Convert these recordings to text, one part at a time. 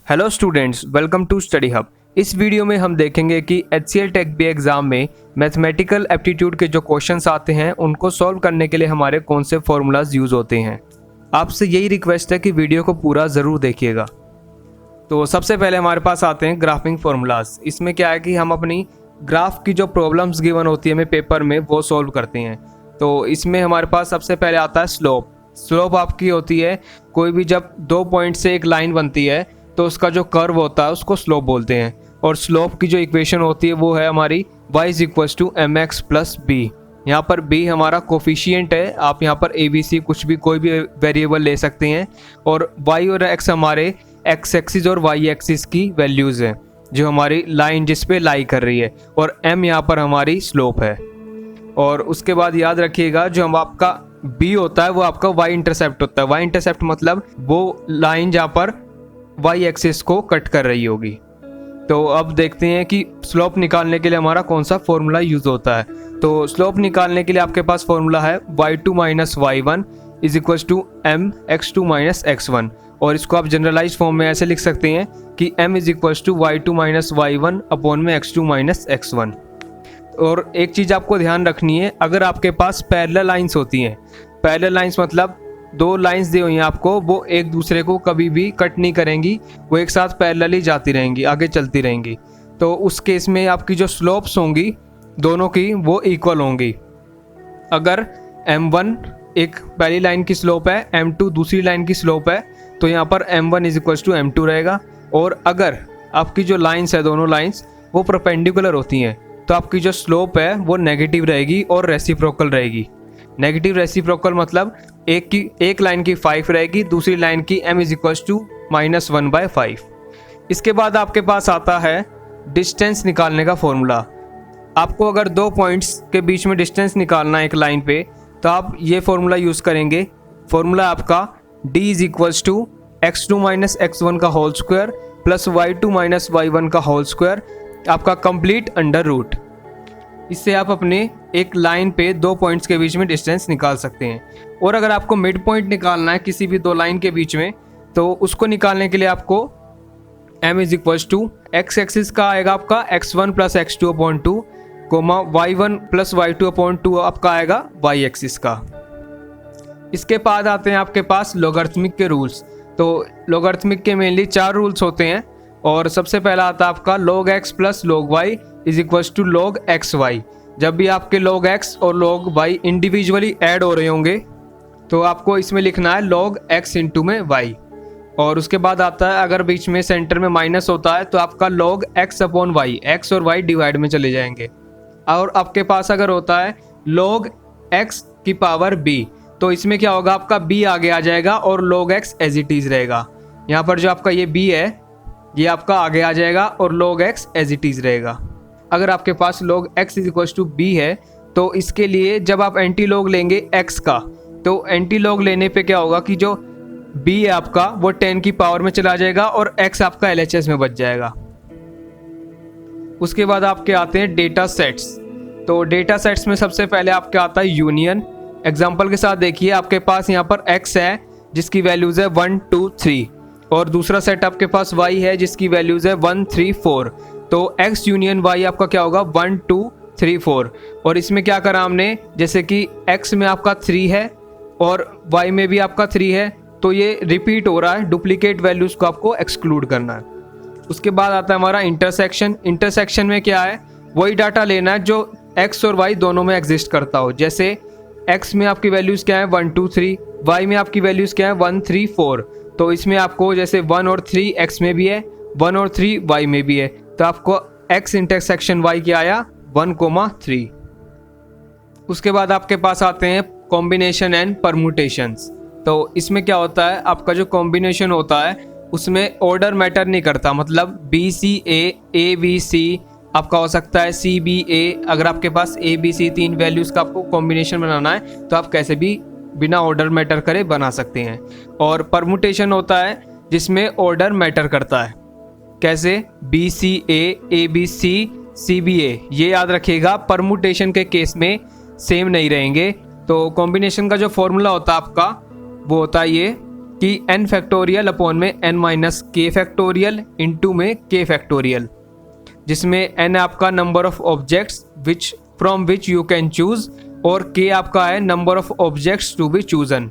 Hello students, welcome to study hub. इस video में हम देखेंगे कि HCL टेक बी एग्ज़ाम में मैथमेटिकल एप्टीट्यूड के जो क्वेश्चंस आते हैं उनको सॉल्व करने के लिए हमारे कौन से फॉर्मूलाज यूज़ होते हैं। आपसे यही रिक्वेस्ट है कि वीडियो को पूरा ज़रूर देखिएगा। तो सबसे पहले हमारे पास आते हैं ग्राफिंग फार्मूलाज। इसमें क्या है कि हम अपनी ग्राफ की जो प्रॉब्लम्स गिवन होती है हमें पेपर में वो सॉल्व करते हैं। तो इसमें हमारे पास सबसे पहले आता है स्लोप। स्लोप आपकी होती है कोई भी जब 2 पॉइंट से एक लाइन बनती है तो उसका जो कर्व होता है उसको स्लोप बोलते हैं। और स्लोप की जो इक्वेशन होती है वो है हमारी y = mx + b। यहाँ पर b हमारा कोफिशिएंट है, आप यहाँ पर ABC कुछ भी कोई भी वेरिएबल ले सकते हैं। और y और x हमारे x एक्सिस और y एक्सिस की वैल्यूज़ हैं जो हमारी लाइन जिस पे लाई कर रही है। और m यहाँ पर हमारी स्लोप है। और उसके बाद याद रखिएगा जो हम आपका b होता है वो आपका y इंटरसेप्ट होता है। y इंटरसेप्ट मतलब वो लाइन जहाँ पर y एक्सिस को कट कर रही होगी। तो अब देखते हैं कि स्लोप निकालने के लिए हमारा कौन सा फॉर्मूला यूज़ होता है। तो स्लोप निकालने के लिए आपके पास फॉर्मूला है y2 - y1 = mx2 - x1। और इसको आप जनरलाइज फॉर्म में ऐसे लिख सकते हैं कि m = y2 - y1 / x2 - x1। और एक चीज़ आपको ध्यान रखनी है, अगर आपके पास पैरेलल लाइंस होती हैं, पैरेलल लाइंस मतलब 2 लाइंस दी हुई हैं आपको, वो एक दूसरे को कभी भी कट नहीं करेंगी, वो एक साथ पैरेलली जाती रहेंगी, आगे चलती रहेंगी। तो उस केस में आपकी जो स्लोप्स होंगी दोनों की वो इक्वल होंगी। अगर m1 एक पहली लाइन की स्लोप है, m2 दूसरी लाइन की स्लोप है, तो यहाँ पर m1 = m2 रहेगा। और अगर आपकी जो लाइंस है दोनों लाइंस वो परपेंडिकुलर होती हैं तो आपकी जो स्लोप है वो नेगेटिव रहेगी और रेसिप्रोकल रहेगी। नेगेटिव रेसिप्रोकल मतलब एक लाइन की 5 रहेगी, दूसरी लाइन की m = -1/5। इसके बाद आपके पास आता है डिस्टेंस निकालने का फॉर्मूला। आपको अगर 2 पॉइंट्स के बीच में डिस्टेंस निकालना है एक लाइन पे तो आप ये फॉर्मूला यूज़ करेंगे। फॉर्मूला आपका d = x2 - x1 का होल स्क्वायर + y2 - y1 का होल स्क्वायर आपका कंप्लीट अंडर रूट। इससे आप अपने एक लाइन पे 2 पॉइंट्स के बीच में डिस्टेंस निकाल सकते हैं। और अगर आपको मिड पॉइंट निकालना है किसी भी 2 लाइन के बीच में तो उसको निकालने के लिए आपको m = x एक्सिस का आएगा आपका x1 + x2/2, y1 + y2/2 आपका आएगा y एक्सिस का। इसके बाद आते हैं आपके पास लॉगरिथमिक के रूल्स। तो लॉगरिथमिक के मेनली 4 रूल्स होते हैं। और सबसे पहला आता है आपका log x + log y = log xy। जब भी आपके log x और log y इंडिविजुअली ऐड हो रहे होंगे तो आपको इसमें लिखना है log x * में y। और उसके बाद आता है अगर बीच में सेंटर में माइनस होता है तो आपका log x/y, x और y डिवाइड में चले जाएंगे। और आपके पास अगर होता है log x⁻b तो इसमें क्या होगा, आपका b आगे आ जाएगा और log x as it is रहेगा। यहाँ पर जो आपका ये b है ये आपका आगे आ जाएगा और log x as it is रहेगा। अगर आपके पास log x = b है तो इसके लिए जब आप एंटी लॉग लेंगे x का तो एंटी लॉग लेने पे क्या होगा कि जो b है आपका वो 10 की पावर में चला जाएगा और x आपका LHS में बच जाएगा। उसके बाद आपके आते हैं डेटा सेट्स। तो डेटा सेट्स में सबसे पहले आपके आता है यूनियन। एग्जाम्पल के साथ देखिए, आपके पास यहाँ पर x है जिसकी वैल्यूज़ है 1 2 3 और दूसरा सेट आपके पास y है जिसकी वैल्यूज़ है 1 3 4। तो x यूनियन y आपका क्या होगा 1 2 3 4। और इसमें क्या करा हमने, जैसे कि x में आपका 3 है और y में भी आपका 3 है तो ये रिपीट हो रहा है, डुप्लीकेट वैल्यूज़ को आपको एक्सक्लूड करना है। उसके बाद आता है हमारा इंटरसेक्शन। इंटरसेक्शन में क्या है, वही डाटा लेना है जो x और y दोनों में एग्जिस्ट करता हो। जैसे x में आपकी वैल्यूज़ क्या है 1 2 3, y में आपकी वैल्यूज़ क्या है 1 3 4। तो इसमें आपको जैसे 1 और 3 x में भी है, 1 और 3 y में भी है, तो आपको x इंटरसेक्शन y क्या आया 1, 3। उसके बाद आपके पास आते हैं कॉम्बिनेशन एंड परम्यूटेशंस। तो इसमें क्या होता है, आपका जो कॉम्बिनेशन होता है उसमें ऑर्डर मैटर नहीं करता, मतलब BCA ABC आपका हो सकता है CBA। अगर आपके पास ABC 3 वैल्यूज़ का आपको कॉम्बिनेशन बनाना है तो आप कैसे भी बिना ऑर्डर मैटर करे बना सकते हैं। और परम्यूटेशन होता है जिसमें ऑर्डर मैटर करता है, कैसे BCA ABC CBA। ये याद रखिएगा, परम्यूटेशन के केस में सेम नहीं रहेंगे। तो कॉम्बिनेशन का जो फॉर्मूला होता है आपका वो होता है ये कि n फैक्टोरियल अपॉन में n minus k factorial into में k फैक्टोरियल, जिसमें n आपका number of objects which from which you can choose और k आपका है number of objects to be chosen.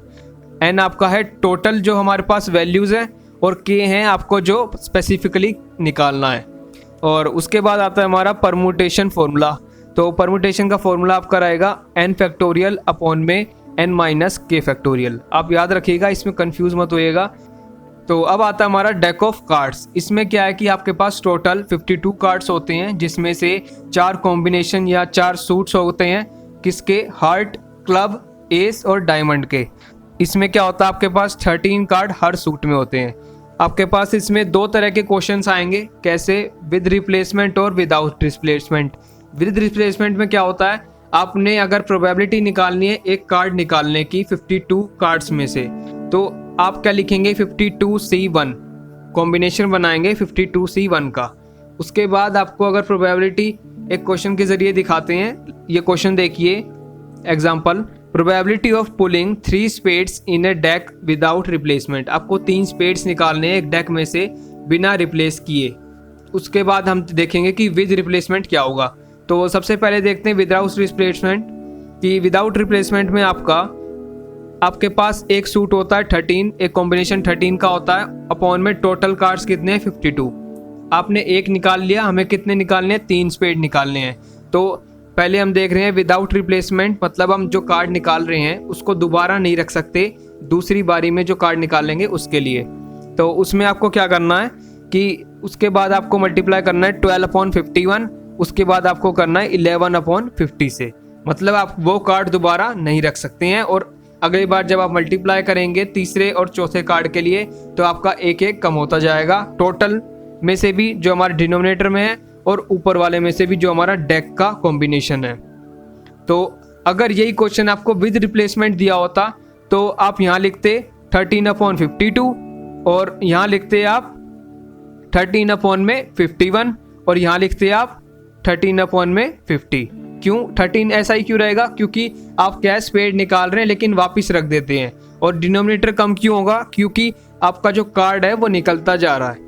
n आपका है टोटल जो हमारे पास वैल्यूज़ है और k है आपको जो स्पेसिफिकली निकालना है। और उसके बाद आता है हमारा परमुटेशन फॉर्मूला। तो परमुटेशन का फॉर्मूला आपका रहेगा n फैक्टोरियल अपॉन में n माइनस k फैक्टोरियल। आप याद रखिएगा, इसमें कंफ्यूज मत होइएगा। तो अब आता है हमारा डेक ऑफ कार्ड्स। इसमें क्या है कि आपके पास टोटल 52 कार्ड्स होते हैं, जिसमें से 4 कॉम्बिनेशन या 4 सूट्स होते हैं, किसके, हार्ट, क्लब, एस और डायमंड के। इसमें क्या होता है, आपके पास 13 कार्ड हर सूट में होते हैं। आपके पास इसमें 2 तरह के क्वेश्चंस आएंगे, कैसे, विद रिप्लेसमेंट और विदाउट रिप्लेसमेंट। विद रिप्लेसमेंट में क्या होता है, आपने अगर प्रोबेबिलिटी निकालनी है एक कार्ड निकालने की 52 कार्ड्स में से, तो आप क्या लिखेंगे, 52C1 कॉम्बिनेशन बनाएंगे 52C1 का। उसके बाद आपको अगर प्रोबेबिलिटी एक क्वेश्चन के जरिए दिखाते हैं, ये क्वेश्चन देखिए, example, probability of pulling 3 spades in A deck without replacement. आपको 3 स्पेड्स निकालने हैं एक डेक में से बिना रिप्लेस किए। उसके बाद हम देखेंगे कि विद रिप्लेसमेंट क्या होगा। तो सबसे पहले देखते हैं विदाउट रिप्लेसमेंट, कि विदाउट रिप्लेसमेंट में आपके पास एक सूट होता है 13, एक कॉम्बिनेशन 13 का होता है, अपॉन में टोटल कार्ड्स कितने हैं 52। आपने एक निकाल लिया, हमें कितने निकालने हैं, 3 स्पेड निकालने हैं। तो पहले हम देख रहे हैं विदाउट रिप्लेसमेंट, मतलब हम जो कार्ड निकाल रहे हैं उसको दोबारा नहीं रख सकते, दूसरी बारी में जो कार्ड निकालेंगे उसके लिए। तो उसमें आपको क्या करना है कि उसके बाद आपको मल्टीप्लाई करना है 12/51, उसके बाद आपको करना है 11/50 से, मतलब आप वो कार्ड दोबारा नहीं रख सकते हैं। और अगली बार जब आप मल्टीप्लाई करेंगे तीसरे और चौथे कार्ड के लिए, तो आपका एक एक कम होता जाएगा, टोटल में से भी जो हमारे डिनोमिनेटर में है और ऊपर वाले में से भी जो हमारा डेक का कॉम्बिनेशन है। तो अगर यही क्वेश्चन आपको विद रिप्लेसमेंट दिया होता तो आप यहाँ लिखते 13/52 और यहाँ लिखते आप 13/51 और यहाँ लिखते आप 13/50। क्यों 13 ऐसा ही क्यों रहेगा, क्योंकि आप कैश पेड निकाल रहे हैं लेकिन वापस रख देते हैं। और डिनोमिनेटर कम क्यों होगा, क्योंकि आपका जो कार्ड है वो निकलता जा रहा है।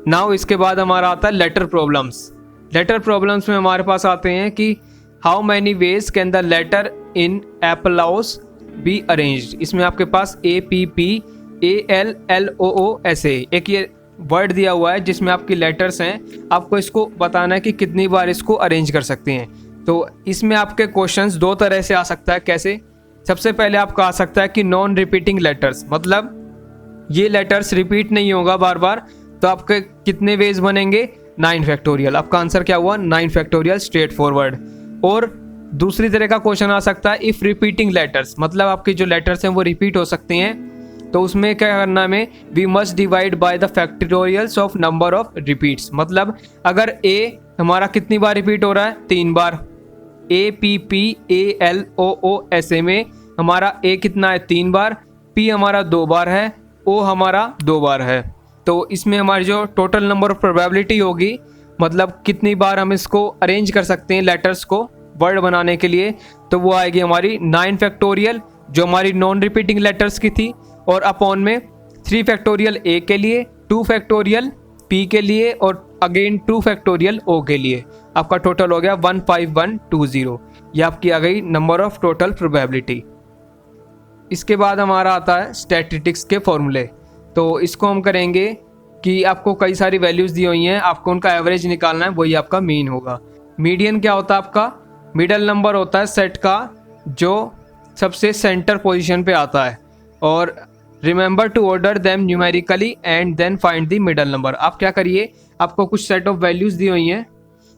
नाउ इसके बाद हमारा आता है लेटर प्रॉब्लम्स। लेटर प्रॉब्लम्स में हमारे पास आते हैं कि how many ways can the letters in applause be arranged. इसमें आपके पास APPALLOO एक ये वर्ड दिया हुआ है जिसमें आपकी लेटर्स हैं, आपको इसको बताना है कि कितनी बार इसको अरेंज कर सकते हैं। तो इसमें आपके क्वेश्चंस 2 तरह से आ सकता है। कैसे, सबसे पहले आपका आ सकता है कि नॉन रिपीटिंग लेटर्स, मतलब ये लेटर्स रिपीट नहीं होगा बार बार, तो आपके कितने वेज बनेंगे, 9 फैक्टोरियल। आपका आंसर क्या हुआ, 9 फैक्टोरियल, स्ट्रेट फॉरवर्ड। और दूसरी तरह का क्वेश्चन आ सकता है इफ रिपीटिंग लेटर्स, मतलब आपके जो लेटर्स हैं वो रिपीट हो सकते हैं, तो उसमें क्या करना है, we must divide by the factorials of number of repeats. मतलब अगर ए हमारा कितनी बार रिपीट हो रहा है, 3 बार, APPALOO ऐसे में हमारा ए कितना है, 3 बार, पी हमारा 2 बार है, ओ हमारा 2 बार है। तो इसमें हमारी जो टोटल नंबर ऑफ प्रोबेबिलिटी होगी, मतलब कितनी बार हम इसको अरेंज कर सकते हैं लेटर्स को वर्ड बनाने के लिए, तो वो आएगी हमारी 9 फैक्टोरियल जो हमारी नॉन रिपीटिंग लेटर्स की थी, और अपॉन में 3 फैक्टोरियल ए के लिए, 2 फैक्टोरियल पी के लिए और अगेन 2 फैक्टोरियल ओ के लिए। आपका टोटल हो गया 15120। ये आपकी आ गई नंबर ऑफ टोटल प्रोबेबिलिटी। इसके बाद हमारा आता है स्टैटिस्टिक्स के फॉर्मूले। तो इसको हम करेंगे कि आपको कई सारी वैल्यूज़ दी हुई हैं, आपको उनका एवरेज निकालना है, वही आपका मीन होगा। मीडियन क्या होता है, आपका मिडल नंबर होता है सेट का जो सबसे सेंटर पोजीशन पे आता है। और remember to order them numerically and then find the middle number. आप क्या करिए, आपको कुछ सेट ऑफ वैल्यूज़ दी हुई हैं,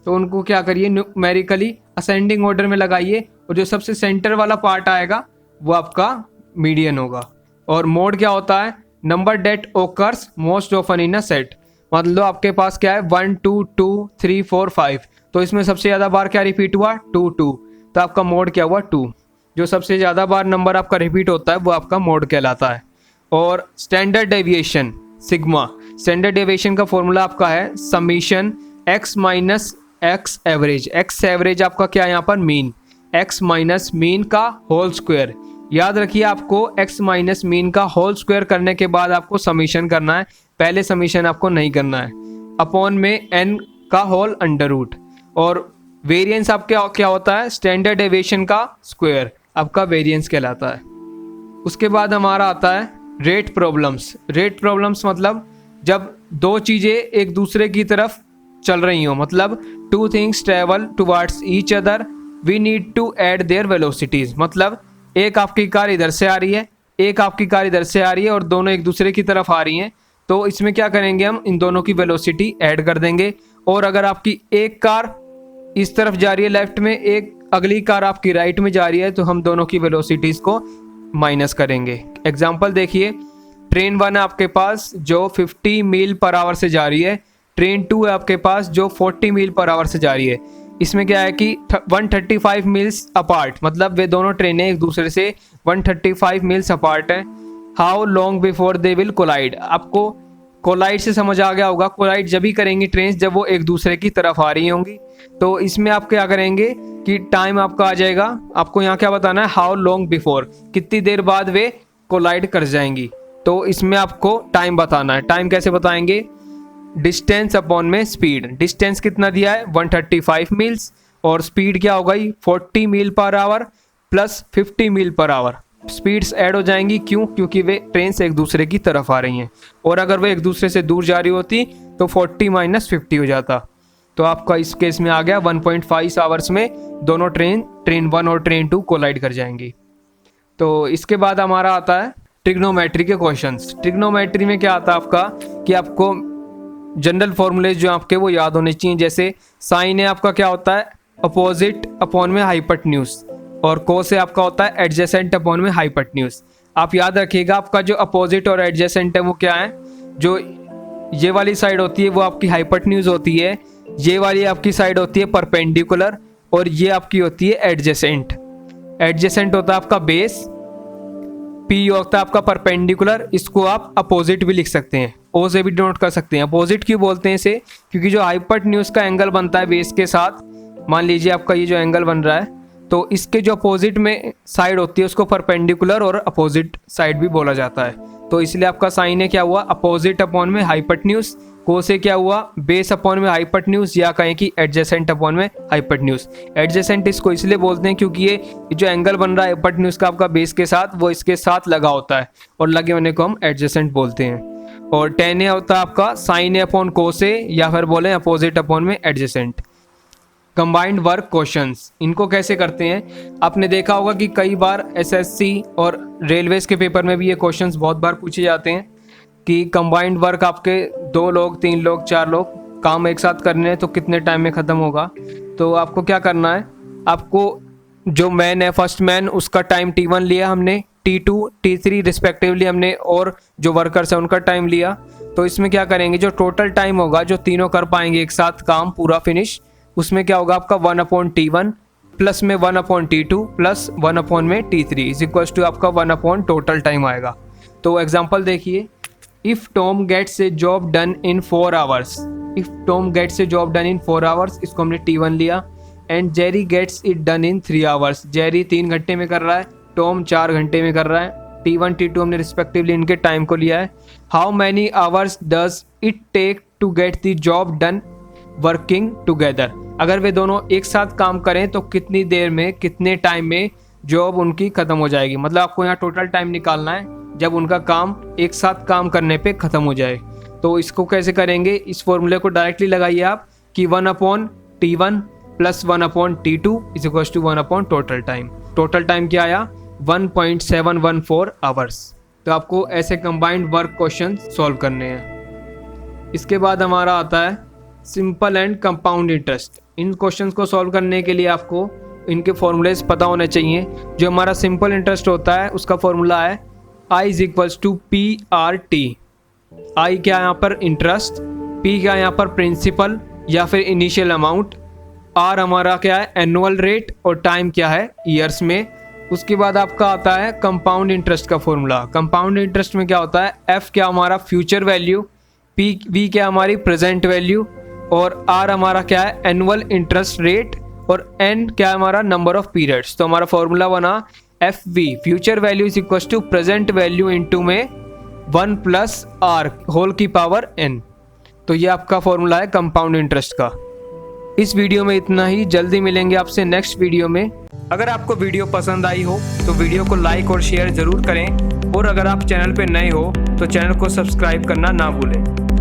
तो उनको क्या करिए, न्यूमेरिकली असेंडिंग ऑर्डर में लगाइए, और जो सबसे सेंटर वाला पार्ट आएगा वो आपका मीडियन होगा। और मोड क्या होता है, number that occurs most often in a set. मतलब आपके पास क्या है, 1 2 2 3 4 5, तो इसमें सबसे ज़्यादा बार क्या रिपीट हुआ, 2 2, तो आपका मोड क्या हुआ, 2। जो सबसे ज़्यादा बार नंबर आपका रिपीट होता है वो आपका मोड कहलाता है। और standard deviation sigma, standard deviation का फॉर्मूला आपका है summation x minus x average. X average आपका क्या है यहाँ पर, मीन, x माइनस मीन का होल स्क्वायर, याद रखिए आपको x माइनस मीन का होल स्क्वायर करने के बाद आपको समीशन करना है, पहले समीशन आपको नहीं करना है, अपॉन में n का होल अंडर रूट। और वेरिएंस आपका क्या होता है, स्टैंडर्ड डेविएशन का स्क्वायर आपका वेरिएंस कहलाता है। उसके बाद हमारा आता है रेट प्रॉब्लम्स। रेट प्रॉब्लम्स मतलब जब दो चीज़ें एक दूसरे की तरफ चल रही हो, मतलब two things travel towards each other we need to add their velocities. मतलब एक आपकी कार इधर से आ रही है, एक आपकी कार इधर से आ रही है और दोनों एक दूसरे की तरफ आ रही हैं, तो इसमें क्या करेंगे, हम इन दोनों की वेलोसिटी ऐड कर देंगे। और अगर आपकी एक कार इस तरफ जा रही है लेफ्ट में, एक अगली कार आपकी राइट में जा रही है, तो हम दोनों की वेलोसिटीज को माइनस करेंगे। एग्जाम्पल देखिए, ट्रेन 1 है आपके पास जो 50 मील पर आवर से जा रही है, ट्रेन 2 है आपके पास जो 40 मील पर आवर से जा रही है। इसमें क्या है कि 135 मील्स अपार्ट, मतलब वे दोनों ट्रेनें एक दूसरे से 135 मील्स अपार्ट हैं। How long before they will collide. आपको कोलाइड से समझ आ गया होगा, कोलाइड जब ही करेंगी ट्रेन जब वो एक दूसरे की तरफ आ रही होंगी। तो इसमें आप क्या करेंगे कि टाइम आपका आ जाएगा, आपको यहाँ क्या बताना है, हाउ लॉन्ग बिफोर, कितनी देर बाद वे कोलाइड कर जाएंगी। तो इसमें आपको टाइम बताना है। टाइम कैसे बताएंगे, डिस्टेंस अपॉन में स्पीड। डिस्टेंस कितना दिया है 135 मील्स और स्पीड क्या हो गई 40 मील पर आवर प्लस 50 मील पर आवर। स्पीड्स ऐड हो जाएंगी, क्यों, क्योंकि वे ट्रेन से एक दूसरे की तरफ आ रही हैं। और अगर वे एक दूसरे से दूर जा रही होती तो 40 माइनस 50 हो जाता। तो आपका इस केस में आ गया 1.5 आवर्स में दोनों ट्रेन 1 और ट्रेन 2 कोलाइड कर जाएंगी। तो इसके बाद हमारा आता है ट्रिग्नोमेट्री के क्वेश्चंस। ट्रिग्नोमेट्री में क्या आता है आपका कि आपको जनरल फॉर्मूलेज जो आपके वो याद होने चाहिए। जैसे साइन है आपका क्या होता है, अपोजिट अपॉन में हाइपोटेन्यूज, और कोस से आपका होता है एडजेसेंट अपॉन में हाइपोटेन्यूज। आप याद रखिएगा आपका जो अपोजिट और एडजेसेंट है वो क्या है, जो ये वाली साइड होती है वो आपकी हाइपोटेन्यूज होती है, ये वाली आपकी साइड होती है परपेंडिकुलर, और ये आपकी होती है एडजेसेंट। एडजेसेंट होता है आपका बेस, पी होता है आपका परपेंडिकुलर, इसको आप अपोजिट भी लिख सकते हैं, ओ से भी डिनोट कर सकते हैं। अपोजिट क्यों बोलते हैं इसे, क्योंकि जो हाइपोटेन्यूज का एंगल बनता है बेस के साथ, मान लीजिए आपका ये जो एंगल बन रहा है, तो इसके जो अपोजिट में साइड होती है उसको परपेंडिकुलर और अपोजिट साइड भी बोला जाता है। तो इसलिए आपका साइन है क्या हुआ, अपोजिट अपॉन में हाइपोटेन्यूज, को से क्या हुआ, बेस अपॉन में हाइपोटेन्यूज, या कहें कि एडजेसेंट अपॉन में हाइपोटेन्यूज। एडजेसेंट इसको इसलिए बोलते हैं क्योंकि ये जो एंगल बन रहा है हाइपोटेन्यूज का आपका बेस के साथ, वो इसके साथ लगा होता है, और लगे होने को हम एडजेसेंट बोलते हैं। और टेन ए होता है आपका साइन ए अपॉन को से, या फिर बोले अपोजिट अपॉन में एडजेसेंट। कंबाइंड वर्क क्वेश्चंस, इनको कैसे करते हैं, आपने देखा होगा कि कई बार एसएससी और रेलवेज के पेपर में भी ये क्वेश्चंस बहुत बार पूछे जाते हैं कि कंबाइंड वर्क आपके 2 लोग 3 लोग 4 लोग काम एक साथ करने हैं तो कितने टाइम में ख़त्म होगा। तो आपको क्या करना है, आपको जो मैन है फर्स्ट मैन उसका टाइम T1 लिया हमने, T2 T3 रिस्पेक्टिवली हमने, और जो वर्कर्स हैं उनका टाइम लिया। तो इसमें क्या करेंगे, जो टोटल टाइम होगा जो तीनों कर पाएंगे एक साथ काम पूरा फिनिश, उसमें क्या होगा आपका 1/T1 प्लस में 1/T2 plus 1/T3 is equal to आपका 1 टोटल टाइम आएगा। तो एग्जांपल देखिए, if Tom gets a job done in 4 hours, if Tom gets a job done in 4 hours, इसको हमने T1 लिया, and Jerry gets it done in 3 hours, Jerry 3 घंटे में कर रहा है, टॉम 4 घंटे में कर रहा है, T1 T2 हमने रिस्पेक्टिवली इनके टाइम को लिया है। How many hours does it take to get the job done working together, अगर वे दोनों एक साथ काम करें तो कितनी देर में कितने टाइम में जॉब उनकी ख़त्म हो जाएगी। मतलब आपको यहाँ टोटल टाइम निकालना है जब उनका काम एक साथ काम करने पे ख़त्म हो जाए। तो इसको कैसे करेंगे, इस फॉर्मूले को डायरेक्टली लगाइए आप कि 1/T1 plus 1/T2 is equal to 1 total time. Total time क्या आया 1.714 आवर्स। तो आपको ऐसे कंबाइंड वर्क क्वेश्चन सॉल्व करने हैं। इसके बाद हमारा आता है simple and compound interest. In questions को सॉल्व करने के लिए आपको इनके फॉर्मूलेज पता होने चाहिए। जो हमारा सिंपल इंटरेस्ट होता है उसका फॉर्मूला है I is equals to PRT। I क्या है यहाँ पर इंटरेस्ट, P क्या है यहाँ पर प्रिंसिपल या फिर इनिशियल अमाउंट, R हमारा क्या है एनुअल रेट, और टाइम क्या है ईयर्स में। उसके बाद आपका आता है कंपाउंड इंटरेस्ट का फॉर्मूला। कंपाउंड इंटरेस्ट में क्या होता है, F क्या हमारा फ्यूचर वैल्यू, V क्या हमारी प्रेजेंट वैल्यू, और R हमारा क्या है एनुअल इंटरेस्ट रेट, और N क्या है हमारा नंबर ऑफ पीरियड्स। तो हमारा फॉर्मूला बना F V future value is equal to present value into में 1 प्लस आर होल की पावर n। तो ये आपका फॉर्मूला है कंपाउंड इंटरेस्ट का। इस वीडियो में इतना ही, जल्दी मिलेंगे आपसे नेक्स्ट वीडियो में। अगर आपको वीडियो पसंद आई हो तो वीडियो को लाइक और शेयर ज़रूर करें, और अगर आप चैनल पर नए हो तो चैनल को सब्सक्राइब करना ना भूलें।